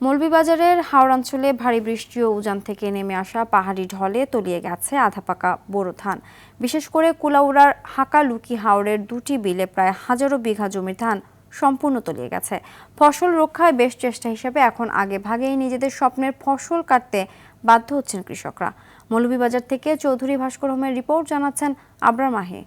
মৌলভীবাজারের হাওড়াঞ্চলে ভারী বৃষ্টি ও উজান থেকে নেমে আসা পাহাড়ি ঢলে তলিয়ে গেছে আধাপাকা বোরো ধান। বিশেষ করে কুলাউড়ার হাকালুকি হাওরের দুটি বিলে প্রায় হাজারো বিঘা জমির ধান সম্পূর্ণ তলিয়ে গেছে। ফসল রক্ষায় বেশ চেষ্টা হিসেবে এখন আগে ভাগেই নিজেদের স্বপ্নের ফসল কাটতে বাধ্য হচ্ছেন কৃষকরা। মৌলভীবাজার থেকে চৌধুরী ভাস্কর হোমের রিপোর্ট, জানাচ্ছেন আবরার মাহি।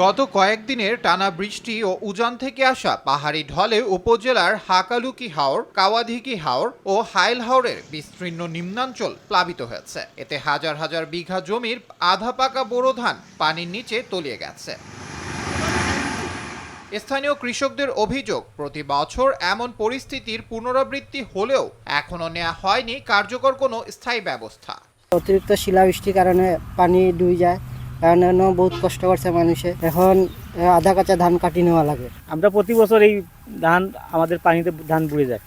গত কয়েকদিনের টানা বৃষ্টি ও উজান থেকে আসা পাহাড়ি ঢলে উপজেলার হাকালুকি হাওর, কাওয়াধিকি হাওর ও হাইল হাওরের বিস্তীর্ণ নিম্নাঞ্চল প্লাবিত হয়েছে। এতে হাজার হাজার বিঘা জমির আধা পাকা বোরো ধান পানির নিচে তলিয়ে গেছে। স্থানীয় কৃষকদের অভিযোগ, প্রতি বছর এমন পরিস্থিতির পুনরাবৃত্তি হলেও এখনো নেওয়া হয়নি কার্যকর কোনো স্থায়ী ব্যবস্থা। অতিরিক্ত শিলাবৃষ্টির কারণে পানি ডুবে যায়, কারণে বহুত কষ্ট করছে মানুষে। এখন আধা কাঁচা ধান কাটি নেওয়া লাগে। আমরা প্রতি বছর এই ধান আমাদের পানিতে ধান বুড়ে যায়,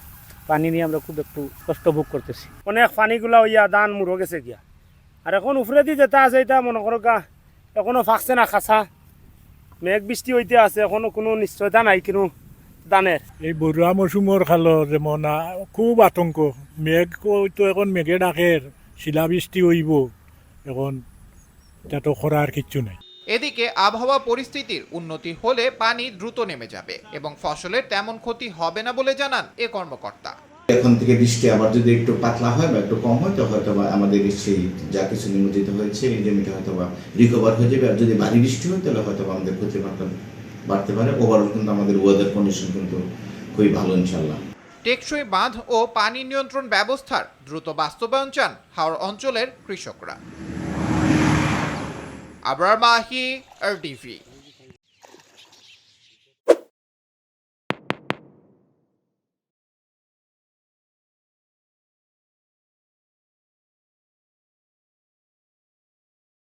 পানি নিয়ে আমরা খুব একটু কষ্ট ভোগ করতেছি। অনেক পানিগুলা হইয়া ধান মুড়ো গেছে গিয়া, আর এখন উপরে দিয়ে যেটা আছে এটা মনে করো গা এখনো ফাঁকছে না, খাসা মেঘ বৃষ্টি হইতে আছে, এখনো কোনো নিশ্চয়তা নাই কিন্তু ধানের। এই বৰুৱা মৌচুমৰ খালৰ যেমন খুব আতঙ্ক, মেঘ তো এখন মেঘে ডাকের, শিলাবৃষ্টি হইব, এখন এটা তো করার কিচ্ছু নাই। এদিকে আবহাওয়া পরিস্থিতির উন্নতি হলে পানি দ্রুত নেমে যাবে এবং ফসলের তেমন ক্ষতি হবে না বলে জানান এ কর্মকর্তা। এখন থেকে বৃষ্টি আবার যদি একটু পাতলা হয় বা একটু কম হয় তো হয়তো আমাদের সেই যা কিছু নিমজ্জিত হয়েছে এই জমিটা হয়তো বা রিকভার হয়ে যাবে। আর যদি ভারী বৃষ্টি হয় তাহলে হয়তো আমাদের ক্ষতির মাত্রা বাড়তে পারে। ওভারঅল কিন্তু আমাদের ওয়েদার কন্ডিশন কিন্তু খুবই ভালো ইনশাল্লাহ। টেকসই বাঁধ ও পানি নিয়ন্ত্রণ ব্যবস্থার দ্রুত বাস্তবায়ন চান হাওর অঞ্চলের কৃষকরা। আবরার মাহি, RTV।